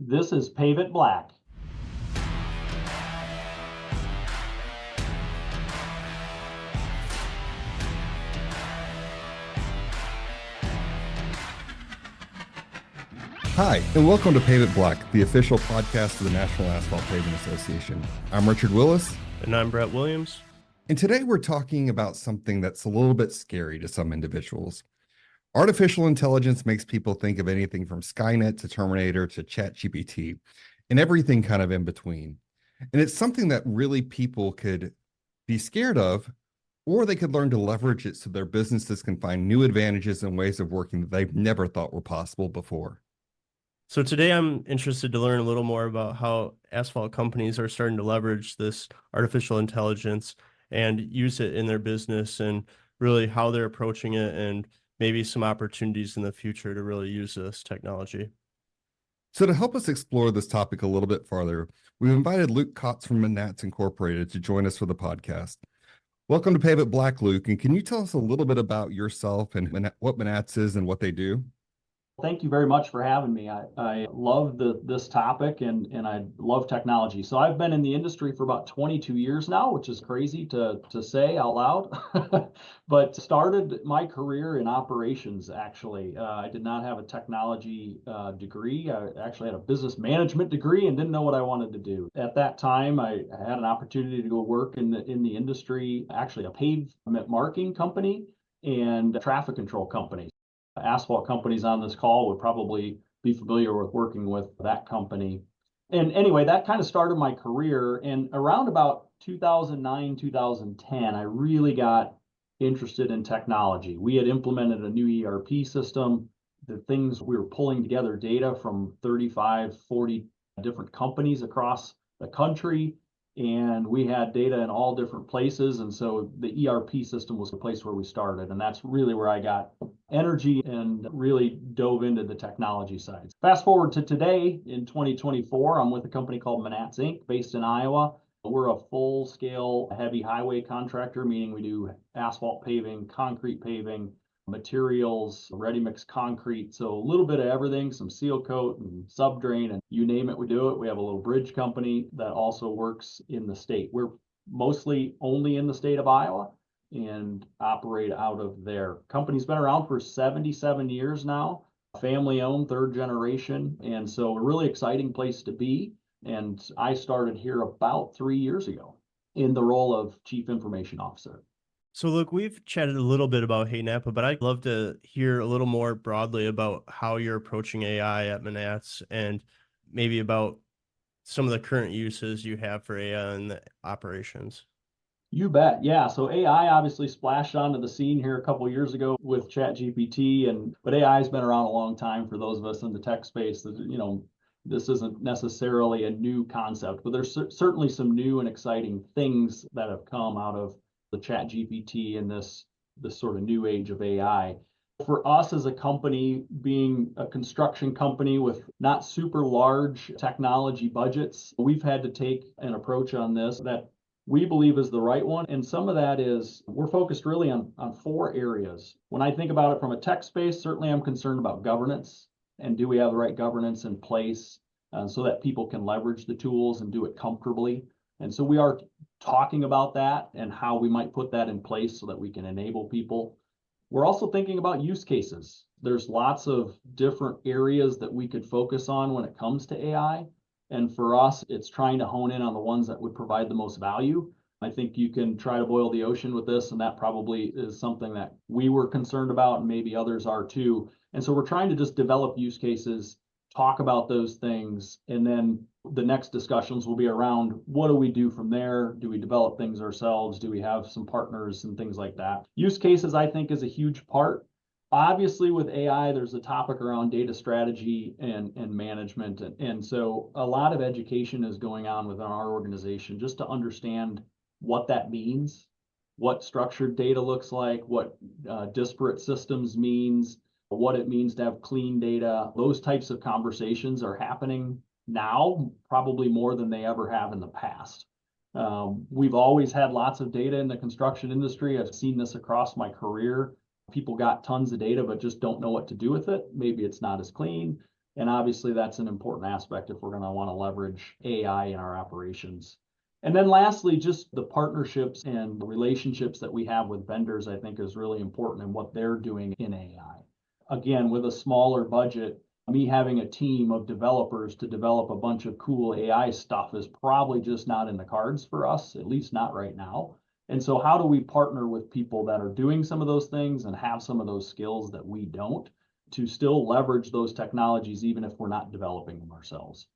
This is Pave It Black. Hi, and welcome to Pave It Black, the official podcast of the National Asphalt Pavement Association. I'm Richard Willis. And I'm Brett Williams. And today we're talking about something that's a little bit scary to some individuals. Artificial intelligence makes people think of anything from Skynet to Terminator to ChatGPT and everything kind of in between. And it's something that really people could be scared of, or they could learn to leverage it so their businesses can find new advantages and ways of working that they've never thought were possible before. So today I'm interested to learn a little more about how asphalt companies are starting to leverage this artificial intelligence and use it in their business, and really how they're approaching it, and maybe some opportunities in the future to really use this technology. So to help us explore this topic a little bit farther, we've invited Luke Kotz from Manats Incorporated to join us for the podcast. Welcome to Pave It Black, Luke. And can you tell us a little bit about yourself and what Manats is and what they do? Thank you very much for having me. I love this topic and I love technology. So I've been in the industry for about 22 years now, which is crazy to say out loud, but started my career in operations, actually. I did not have a technology degree. I actually had a business management degree and didn't know what I wanted to do. At that time, I had an opportunity to go work in the industry, actually a pavement marking company and a traffic control company. Asphalt companies on this call would probably be familiar with working with that company. And anyway, that kind of started my career. And around about 2009, 2010, I really got interested in technology. We had implemented a new ERP system. The things we were pulling together data from 35, 40 different companies across the country. And we had data in all different places. And so the ERP system was the place where we started. And that's really where I got energy and really dove into the technology side. Fast forward to today in 2024, I'm with a company called Manats Inc., based in Iowa. We're a full-scale heavy highway contractor, meaning we do asphalt paving, concrete paving, materials, ready-mix concrete. So a little bit of everything, some seal coat and sub-drain, and you name it, we do it. We have a little bridge company that also works in the state. We're mostly only in the state of Iowa and operate out of there. Company's been around for 77 years now, family owned, third generation. And so a really exciting place to be. And I started here about 3 years ago in the role of Chief Information Officer. So look, we've chatted a little bit about HeyNAPA, but I'd love to hear a little more broadly about how you're approaching AI at Manats, and maybe about some of the current uses you have for AI in the operations. You bet. Yeah. So AI obviously splashed onto the scene here a couple of years ago with ChatGPT, but AI has been around a long time for those of us in the tech space. That this isn't necessarily a new concept, but there's certainly some new and exciting things that have come out of the ChatGPT and this sort of new age of AI. For us as a company, being a construction company with not super large technology budgets, we've had to take an approach on this that we believe is the right one. And some of that is we're focused really on 4 areas. When I think about it from a tech space, certainly I'm concerned about governance, and do we have the right governance in place so that people can leverage the tools and do it comfortably. And so we are talking about that and how we might put that in place so that we can enable people. We're also thinking about use cases. There's lots of different areas that we could focus on when it comes to AI. And for us, it's trying to hone in on the ones that would provide the most value. I think you can try to boil the ocean with this, and that probably is something that we were concerned about, and maybe others are too. And so we're trying to just develop use cases, talk about those things, and then the next discussions will be around what do we do from there? Do we develop things ourselves? Do we have some partners and things like that? Use cases, I think, is a huge part. Obviously, with AI, there's a topic around data strategy and management. And so a lot of education is going on within our organization just to understand what that means, what structured data looks like, what disparate systems means, what it means to have clean data. Those types of conversations are happening now, probably more than they ever have in the past. We've always had lots of data in the construction industry. I've seen this across my career. People got tons of data, but just don't know what to do with it. Maybe it's not as clean. And obviously that's an important aspect if we're going to want to leverage AI in our operations. And then lastly, just the partnerships and the relationships that we have with vendors, I think is really important in what they're doing in AI. Again, with a smaller budget, me having a team of developers to develop a bunch of cool AI stuff is probably just not in the cards for us, at least not right now. And so how do we partner with people that are doing some of those things and have some of those skills that we don't, to still leverage those technologies even if we're not developing them ourselves?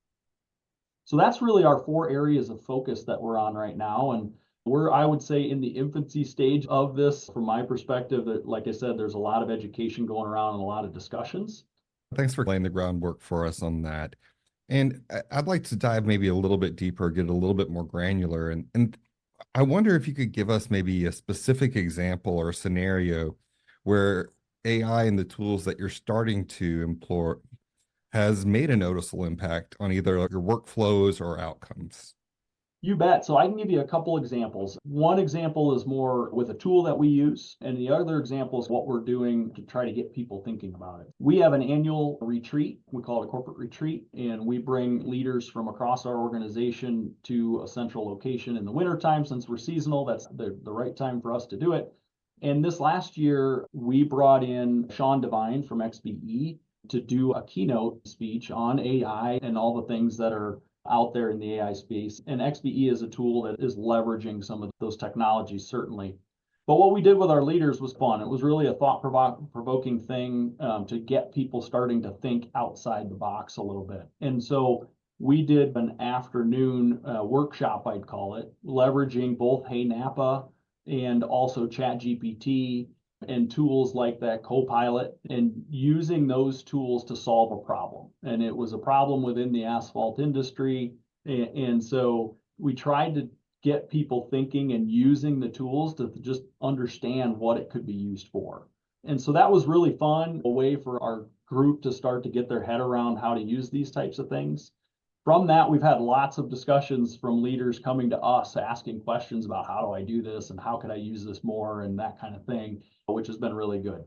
So that's really our 4 areas of focus that we're on right now. And we're, I would say, in the infancy stage of this. From my perspective, that, like I said, there's a lot of education going around and a lot of discussions. Thanks for laying the groundwork for us on that. And I'd like to dive maybe a little bit deeper, get a little bit more granular. And I wonder if you could give us maybe a specific example or scenario where AI and the tools that you're starting to employ has made a noticeable impact on either your workflows or outcomes. You bet. So I can give you a couple examples. One example is more with a tool that we use, and the other example is what we're doing to try to get people thinking about it. We have an annual retreat. We call it a corporate retreat, and we bring leaders from across our organization to a central location in the wintertime. Since we're seasonal, that's the right time for us to do it. And this last year, we brought in Sean Devine from XBE to do a keynote speech on AI and all the things that are out there in the AI space. And XBE is a tool that is leveraging some of those technologies, certainly. But what we did with our leaders was fun. It was really a thought-provoking thing to get people starting to think outside the box a little bit. And so we did an afternoon workshop, I'd call it, leveraging both HeyNAPA and also ChatGPT and tools like that Copilot, and using those tools to solve a problem. And it was a problem within the asphalt industry. And so we tried to get people thinking and using the tools to just understand what it could be used for. And so that was really fun, a way for our group to start to get their head around how to use these types of things. From that, we've had lots of discussions from leaders coming to us, asking questions about how do I do this and how can I use this more and that kind of thing, which has been really good.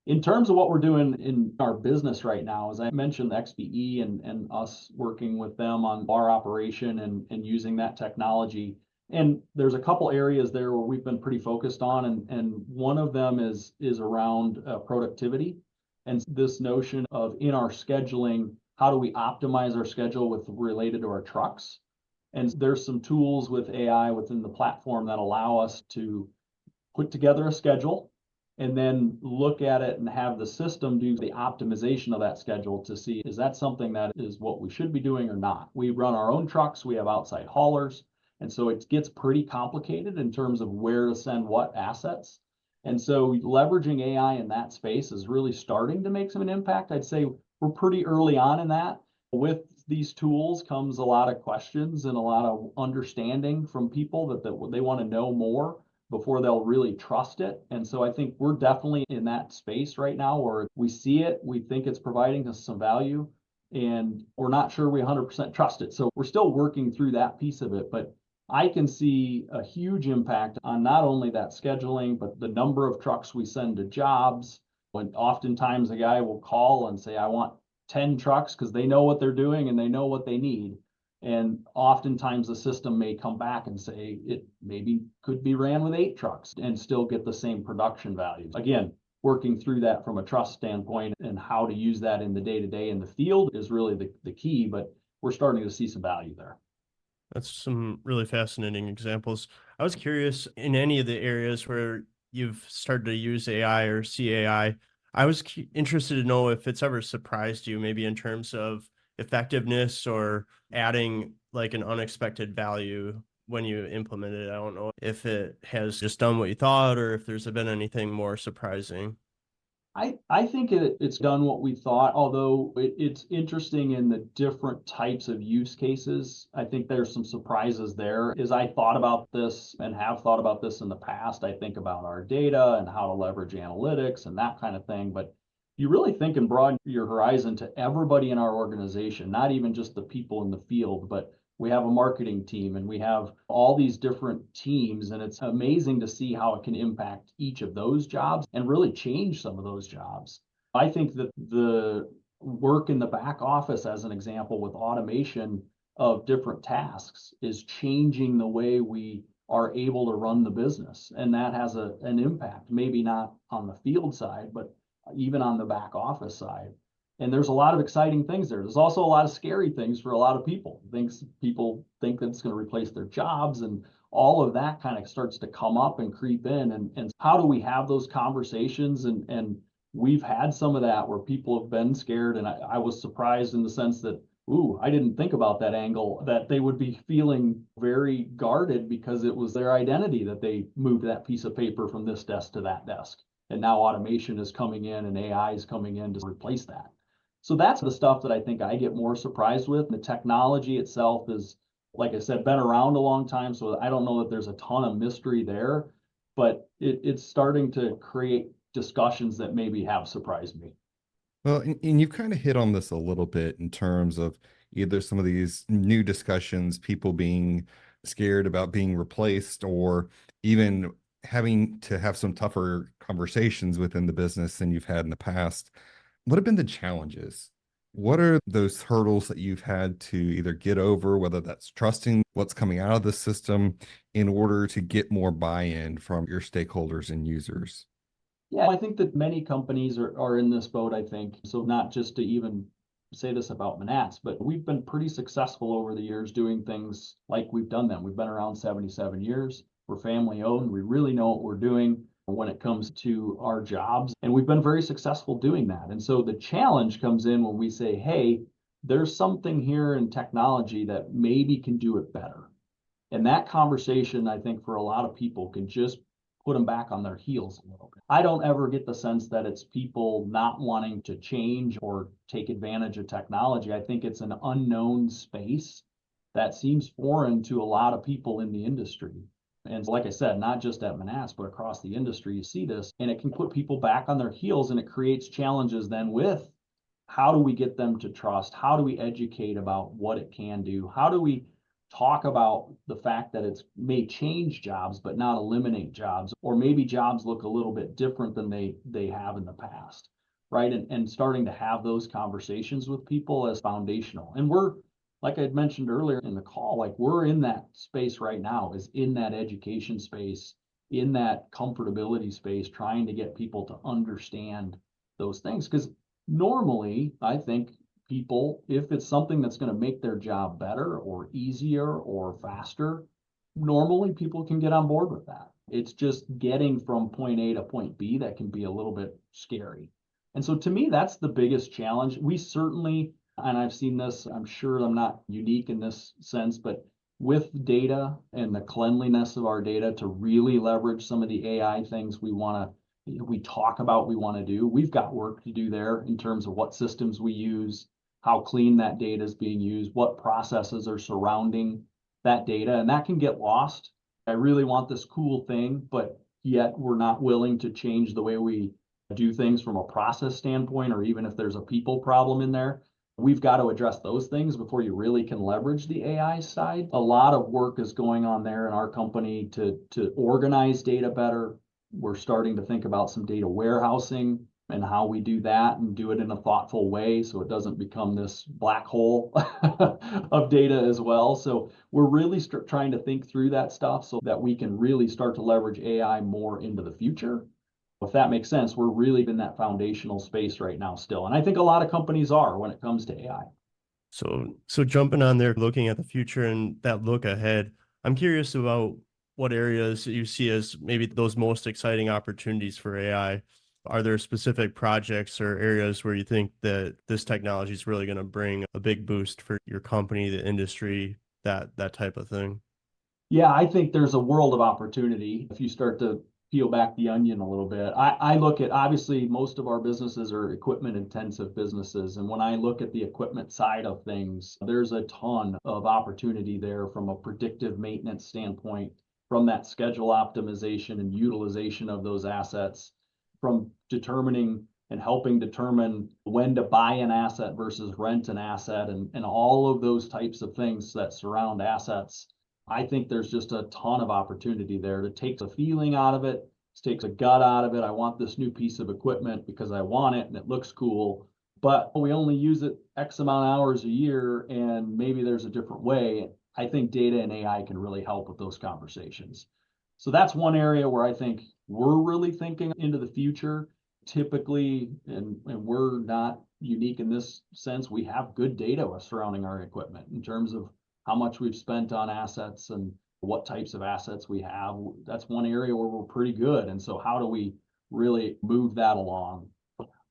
In terms of what we're doing in our business right now, as I mentioned, the XBE and us working with them on our operation and using that technology. And there's a couple areas there where we've been pretty focused on, and one of them is around productivity and this notion of in our scheduling, how do we optimize our schedule with related to our trucks? And there's some tools with AI within the platform that allow us to put together a schedule and then look at it and have the system do the optimization of that schedule to see, is that something that is what we should be doing or not? We run our own trucks, we have outside haulers, and so it gets pretty complicated in terms of where to send what assets. And so leveraging AI in that space is really starting to make some impact. I'd say we're pretty early on in that. With these tools comes a lot of questions and a lot of understanding from people that they want to know more before they'll really trust it. And so I think we're definitely in that space right now where we see it, we think it's providing us some value, and we're not sure we 100% trust it. So we're still working through that piece of it, but I can see a huge impact on not only that scheduling, but the number of trucks we send to jobs. When oftentimes a guy will call and say, I want 10 trucks because they know what they're doing and they know what they need. And oftentimes the system may come back and say it maybe could be ran with 8 trucks and still get the same production values. Again, working through that from a trust standpoint and how to use that in the day-to-day in the field is really the key, but we're starting to see some value there. That's some really fascinating examples. I was curious, in any of the areas where you've started to use AI or see AI, I was interested to know if it's ever surprised you, maybe in terms of effectiveness or adding like an unexpected value when you implement it. I don't know if it has just done what you thought or if there's been anything more surprising. I think it's done what we thought, although it's interesting in the different types of use cases. I think there's some surprises there. As I thought about this and have thought about this in the past, I think about our data and how to leverage analytics and that kind of thing. But you really think and broaden your horizon to everybody in our organization, not even just the people in the field, but we have a marketing team and we have all these different teams, and it's amazing to see how it can impact each of those jobs and really change some of those jobs. I think that the work in the back office, as an example, with automation of different tasks is changing the way we are able to run the business. And that has an impact, maybe not on the field side, but even on the back office side. And there's a lot of exciting things there. There's also a lot of scary things for a lot of people. People think that it's going to replace their jobs, and all of that kind of starts to come up and creep in. And how do we have those conversations? And we've had some of that where people have been scared. And I was surprised in the sense that, ooh, I didn't think about that angle, that they would be feeling very guarded because it was their identity that they moved that piece of paper from this desk to that desk. And now automation is coming in and AI is coming in to replace that. So that's the stuff that I think I get more surprised with. The technology itself is, like I said, been around a long time. So I don't know that there's a ton of mystery there, but it's starting to create discussions that maybe have surprised me. Well, and you kind of hit on this a little bit in terms of either some of these new discussions, people being scared about being replaced, or even having to have some tougher conversations within the business than you've had in the past. What have been the challenges? What are those hurdles that you've had to either get over, whether that's trusting what's coming out of the system in order to get more buy-in from your stakeholders and users? Yeah, I think that many companies are in this boat, I think. So not just to even say this about Manats, but we've been pretty successful over the years doing things like we've done them. We've been around 77 years. We're family owned. We really know what we're doing when it comes to our jobs. And we've been very successful doing that. And so the challenge comes in when we say, hey, there's something here in technology that maybe can do it better. And that conversation, I think, for a lot of people can just put them back on their heels a little bit. I don't ever get the sense that it's people not wanting to change or take advantage of technology. I think it's an unknown space that seems foreign to a lot of people in the industry. And like I said, not just at Manats, but across the industry, you see this, and it can put people back on their heels, and it creates challenges then with how do we get them to trust? How do we educate about what it can do? How do we talk about the fact that it may change jobs, but not eliminate jobs, or maybe jobs look a little bit different than they have in the past, right? And starting to have those conversations with people is foundational. And we're, like I had mentioned earlier in the call, like we're in that space right now, is in that education space, in that comfortability space, trying to get people to understand those things. Because normally, I think people, if it's something that's going to make their job better or easier or faster, normally people can get on board with that. It's just getting from point A to point B that can be a little bit scary. And so to me, that's the biggest challenge. We certainly, and I've seen this, I'm sure I'm not unique in this sense, but with data and the cleanliness of our data to really leverage some of the AI things we talk about we want to do, we've got work to do there in terms of what systems we use, how clean that data is being used, what processes are surrounding that data, and that can get lost. I really want this cool thing, but yet we're not willing to change the way we do things from a process standpoint, or even if there's a people problem in there. We've got to address those things before you really can leverage the AI side. A lot of work is going on there in our company to organize data better. We're starting to think about some data warehousing and how we do that and do it in a thoughtful way so it doesn't become this black hole of data as well. So we're really trying to think through that stuff so that we can really start to leverage AI more into the future. If that makes sense, we're really in that foundational space right now still. And I think a lot of companies are when it comes to AI. So jumping on there, looking at the future and that look ahead, I'm curious about what areas you see as maybe those most exciting opportunities for AI. Are there specific projects or areas where you think that this technology is really going to bring a big boost for your company, the industry, that type of thing? Yeah, I think there's a world of opportunity if you start to peel back the onion a little bit. I look at, obviously, most of our businesses are equipment intensive businesses. And when I look at the equipment side of things, there's a ton of opportunity there from a predictive maintenance standpoint, from that schedule optimization and utilization of those assets, from determining and helping determine when to buy an asset versus rent an asset, and all of those types of things that surround assets. I think there's just a ton of opportunity there to take the feeling out of it, to take the gut out of it. I want this new piece of equipment because I want it and it looks cool. but we only use it X amount of hours a year, and maybe there's a different way. I think data and AI can really help with those conversations. So that's one area where I think we're really thinking into the future. Typically, and we're not unique in this sense, we have good data surrounding our equipment in terms of how much we've spent on assets and what types of assets we have. That's one area where we're pretty good. And so how do we really move that along?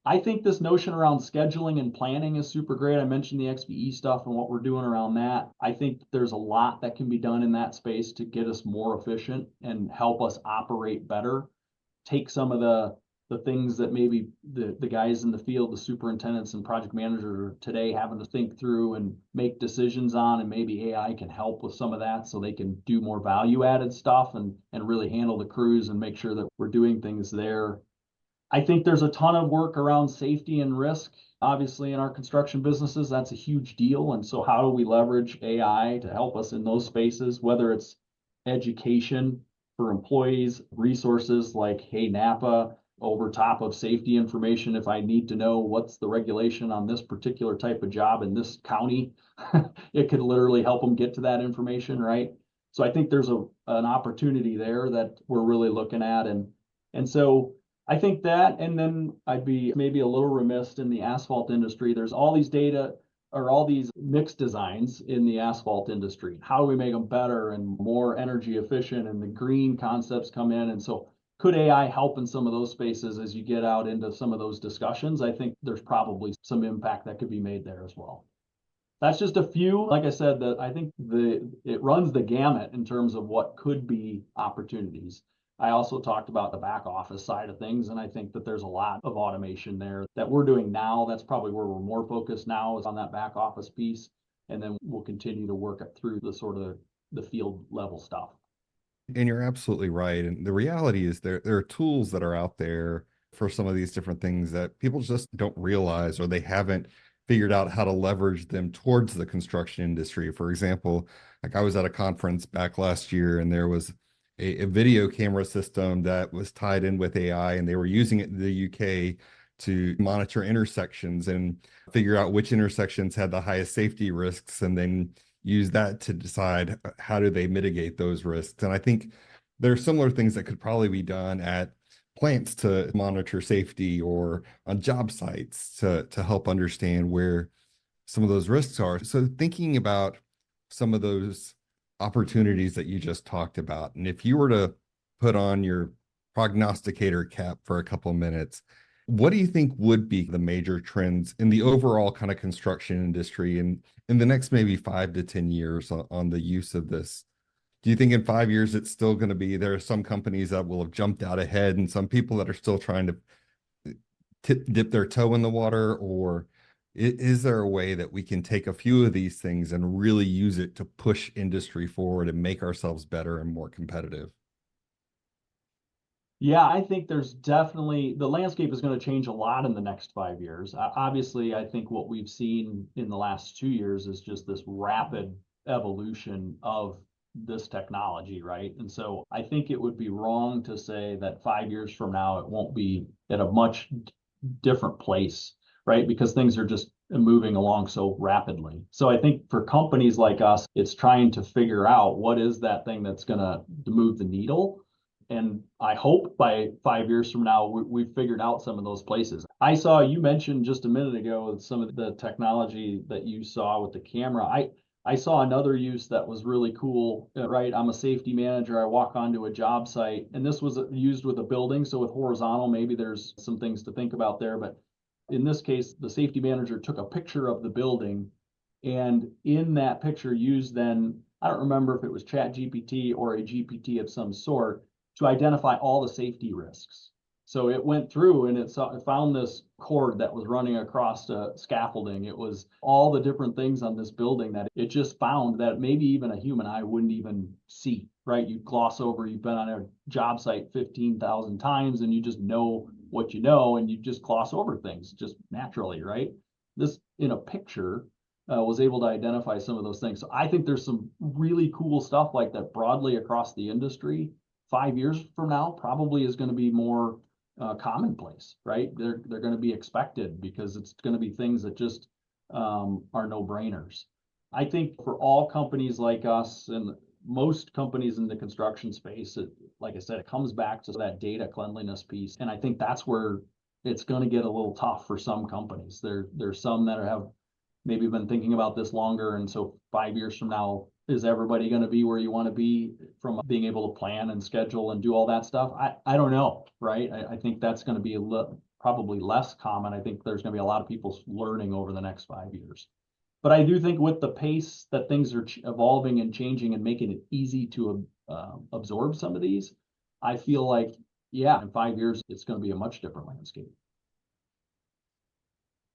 I think this notion around scheduling and planning is super great. I mentioned the XBE stuff and what we're doing around that. I think there's a lot that can be done in that space to get us more efficient and help us operate better. Take some of the things that maybe the guys in the field, the superintendents and project managers are today having to think through and make decisions on, and maybe AI can help with some of that so they can do more value added stuff and really handle the crews and make sure that we're doing things there. I think there's a ton of work around safety and risk. Obviously, in our construction businesses, that's a huge deal. And so how do we leverage AI to help us in those spaces, whether it's education for employees, resources like HeyNAPA, over top of safety information. If I need to know what's the regulation on this particular type of job in this county, it could literally help them get to that information, right? So I think there's an opportunity there that we're really looking at. And so I think that, and then I'd be maybe a little remiss in the asphalt industry. There's all these data or all these mixed designs in the asphalt industry. How do we make them better and more energy efficient, and the green concepts come in? And so could AI help in some of those spaces as you get out into some of those discussions? I think there's probably some impact that could be made there as well. That's just a few. Like I said, that I think it runs the gamut in terms of what could be opportunities. I also talked about the back office side of things, and I think that there's a lot of automation there that we're doing now. That's probably where we're more focused now, is on that back office piece, and then we'll continue to work it through the sort of the field level stuff. And you're absolutely right. And the reality is there are tools that are out there for some of these different things that people just don't realize, or they haven't figured out how to leverage them towards the construction industry. For example, like I was at a conference back last year, and there was a video camera system that was tied in with AI, and they were using it in the UK to monitor intersections and figure out which intersections had the highest safety risks, and then use that to decide how do they mitigate those risks. And I think there are similar things that could probably be done at plants to monitor safety, or on job sites to help understand where some of those risks are. So thinking about some of those opportunities that you just talked about, and if you were to put on your prognosticator cap for a couple of minutes, what do you think would be the major trends in the overall kind of construction industry in the next maybe 5 to 10 years on the use of this? Do you think in 5 years it's still going to be, there are some companies that will have jumped out ahead and some people that are still trying to dip their toe in the water? Or is there a way that we can take a few of these things and really use it to push industry forward and make ourselves better and more competitive? Yeah, I think there's definitely, the landscape is going to change a lot in the next 5 years. Obviously, I think what we've seen in the last 2 years is just this rapid evolution of this technology, right? And so I think it would be wrong to say that 5 years from now it won't be at a much different place, right? Because things are just moving along so rapidly. So I think for companies like us, it's trying to figure out what is that thing that's going to move the needle. And I hope by 5 years from now, we've figured out some of those places. I saw, you mentioned just a minute ago, some of the technology that you saw with the camera. I saw another use that was really cool, right? I'm a safety manager. I walk onto a job site, and this was used with a building. So with horizontal, maybe there's some things to think about there. But in this case, the safety manager took a picture of the building, and in that picture used then, I don't remember if it was ChatGPT or a GPT of some sort, to identify all the safety risks. So it went through and it found this cord that was running across scaffolding. It was all the different things on this building that it just found that maybe even a human eye wouldn't even see, right? You gloss over, you've been on a job site 15,000 times and you just know what you know, and you just gloss over things just naturally, right? This in a picture was able to identify some of those things. So I think there's some really cool stuff like that broadly across the industry. 5 years from now probably is going to be more commonplace, right? They're going to be expected because it's going to be things that just are no-brainers. I think for all companies like us and most companies in the construction space, like I said, it comes back to that data cleanliness piece. And I think that's where it's going to get a little tough for some companies. There's some that have maybe been thinking about this longer. And so 5 years from now, is everybody going to be where you want to be from being able to plan and schedule and do all that stuff? I don't know, right? I think that's going to be probably less common. I think there's going to be a lot of people learning over the next 5 years. But I do think with the pace that things are evolving and changing and making it easy to absorb some of these, I feel like, yeah, in 5 years, it's going to be a much different landscape.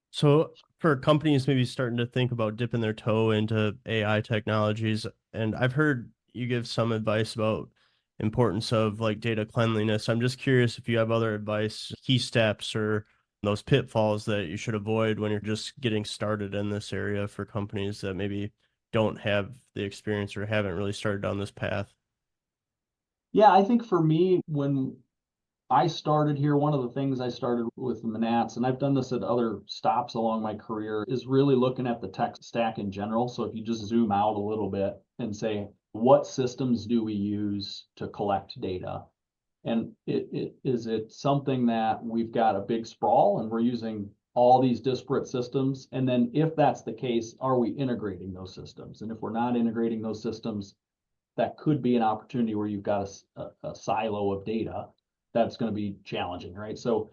So for companies maybe starting to think about dipping their toe into AI technologies, and I've heard you give some advice about importance of like data cleanliness. I'm just curious if you have other advice, key steps, or those pitfalls that you should avoid when you're just getting started in this area for companies that maybe don't have the experience or haven't really started down this path. Yeah, I think for me, when I started here, one of the things I started with the Manats, and I've done this at other stops along my career, is really looking at the tech stack in general. So if you just zoom out a little bit and say, what systems do we use to collect data? And is it something that we've got a big sprawl and we're using all these disparate systems? And then if that's the case, are we integrating those systems? And if we're not integrating those systems, that could be an opportunity where you've got a silo of data that's going to be challenging, right? So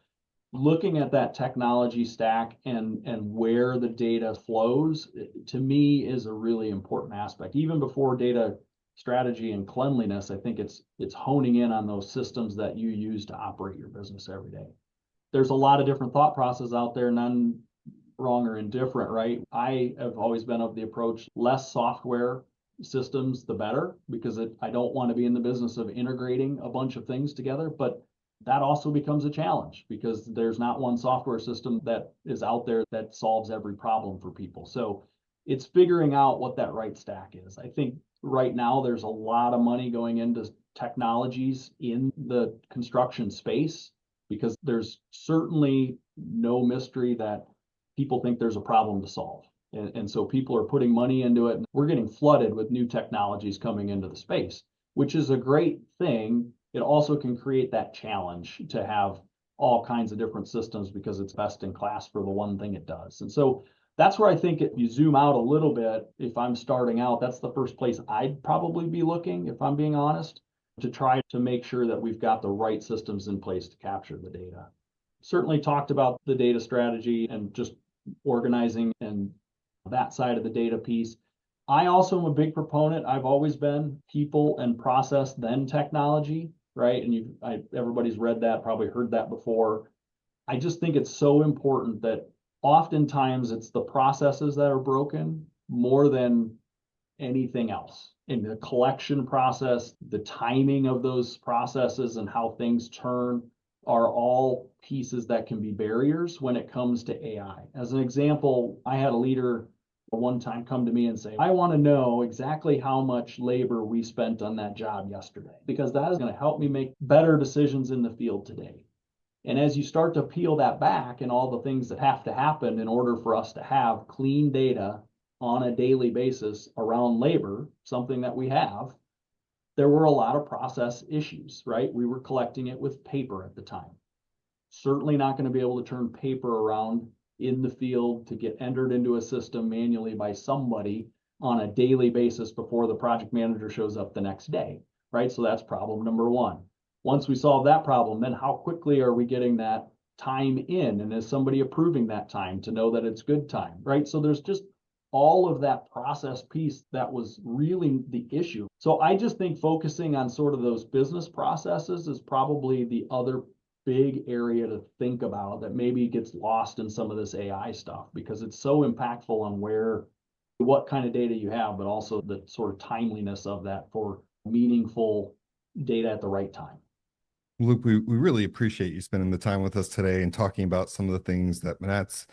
looking at that technology stack and where the data flows, to me, is a really important aspect. Even before data strategy and cleanliness, I think it's honing in on those systems that you use to operate your business every day. There's a lot of different thought processes out there, none wrong or indifferent, right? I have always been of the approach, less software systems, the better, because I don't want to be in the business of integrating a bunch of things together, but that also becomes a challenge because there's not one software system that is out there that solves every problem for people. So it's figuring out what that right stack is. I think right now there's a lot of money going into technologies in the construction space because there's certainly no mystery that people think there's a problem to solve. And so people are putting money into it. And we're getting flooded with new technologies coming into the space, which is a great thing. It also can create that challenge to have all kinds of different systems because it's best in class for the one thing it does. And so that's where I think if you zoom out a little bit, if I'm starting out, that's the first place I'd probably be looking, if I'm being honest, to try to make sure that we've got the right systems in place to capture the data. Certainly talked about the data strategy and just organizing and that side of the data piece. I also am a big proponent. I've always been people and process, then technology, right? And everybody's read that, probably heard that before. I just think it's so important that oftentimes it's the processes that are broken more than anything else. In the collection process, the timing of those processes and how things turn are all pieces that can be barriers when it comes to AI. As an example, I had a leader one time come to me and say, I want to know exactly how much labor we spent on that job yesterday, because that is going to help me make better decisions in the field today. And as you start to peel that back and all the things that have to happen in order for us to have clean data on a daily basis around labor, something that we have, there were a lot of process issues, right? We were collecting it with paper at the time. Certainly not going to be able to turn paper around in the field to get entered into a system manually by somebody on a daily basis before the project manager shows up the next day, right? So that's problem number one. Once we solve that problem, then how quickly are we getting that time in? And is somebody approving that time to know that it's good time, right? So there's just all of that process piece that was really the issue. So I just think focusing on sort of those business processes is probably the other big area to think about that maybe gets lost in some of this AI stuff because it's so impactful on what kind of data you have, but also the sort of timeliness of that for meaningful data at the right time. Luke, we really appreciate you spending the time with us today and talking about some of the things that Manats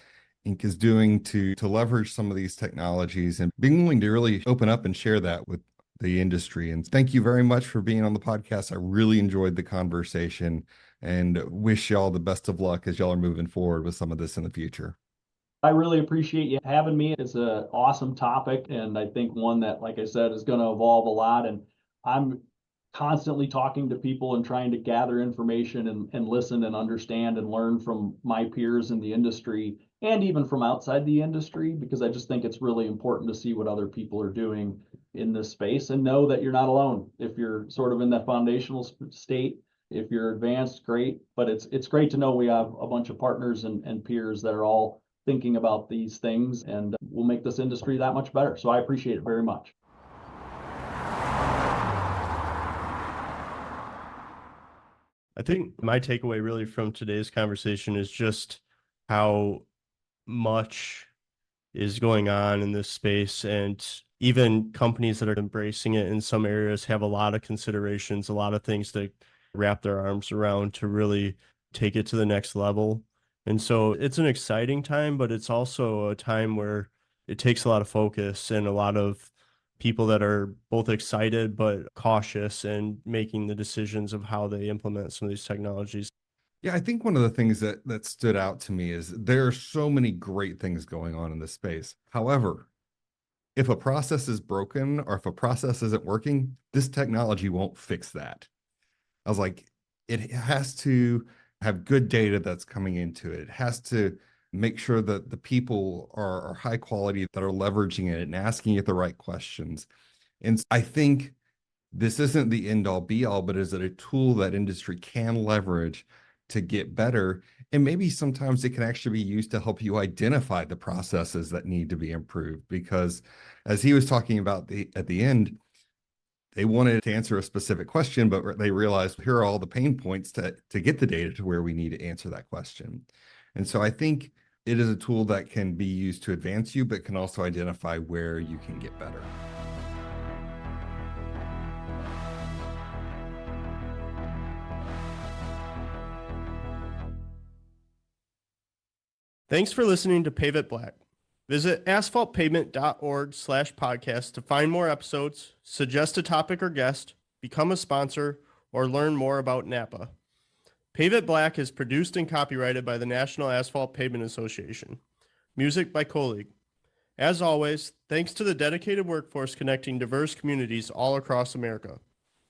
Inc. is doing to leverage some of these technologies and being willing to really open up and share that with the industry. And thank you very much for being on the podcast. I really enjoyed the conversation. and wish y'all the best of luck as y'all are moving forward with some of this in the future. I really appreciate you having me. It's an awesome topic, and I think one that, like I said, is going to evolve a lot. And I'm constantly talking to people and trying to gather information and listen and understand and learn from my peers in the industry and even from outside the industry, because I just think it's really important to see what other people are doing in this space and know that you're not alone. If you're sort of in that foundational state, if you're advanced, great. But it's great to know we have a bunch of partners and peers that are all thinking about these things, and will make this industry that much better. So I appreciate it very much. I think my takeaway really from today's conversation is just how much is going on in this space, and even companies that are embracing it in some areas have a lot of considerations, a lot of things to wrap their arms around to really take it to the next level. And so it's an exciting time, but it's also a time where it takes a lot of focus and a lot of people that are both excited but cautious and making the decisions of how they implement some of these technologies. Yeah, I think one of the things that stood out to me is there are so many great things going on in this space. However, if a process is broken or if a process isn't working, this technology won't fix that. I was like, it has to have good data that's coming into it. It has to make sure that the people are high quality, that are leveraging it and asking it the right questions. And I think this isn't the end all be all, but is it a tool that industry can leverage to get better? And maybe sometimes it can actually be used to help you identify the processes that need to be improved. Because as he was talking about at the end, they wanted to answer a specific question, but they realized here are all the pain points to get the data to where we need to answer that question. And so I think it is a tool that can be used to advance you, but can also identify where you can get better. Thanks for listening to Pave It Black. Visit asphaltpavement.org/podcast to find more episodes, suggest a topic or guest, become a sponsor, or learn more about NAPA. Pave It Black is produced and copyrighted by the National Asphalt Pavement Association. Music by Colleague. As always, thanks to the dedicated workforce connecting diverse communities all across America.